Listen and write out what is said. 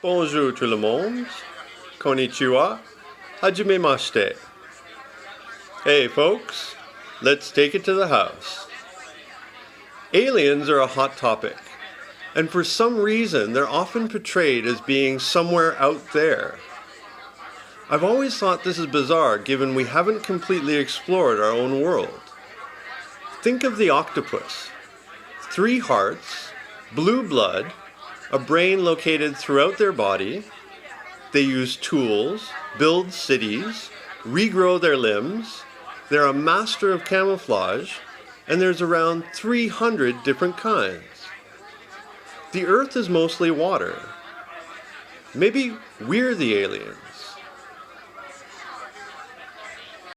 Bonjour tout le monde. Konnichiwa. Hajimemashite. Hey folks, let's take it to the house. Aliens are a hot topic, and for some reason they're often portrayed as being somewhere out there. I've always thought this is bizarre given we haven't completely explored our own world. Think of the octopus. 3 hearts, blue blood, a brain located throughout their body. They use tools, build cities, regrow their limbs. They're a master of camouflage, and there's around 300 different kinds. The Earth is mostly water. Maybe we're the aliens.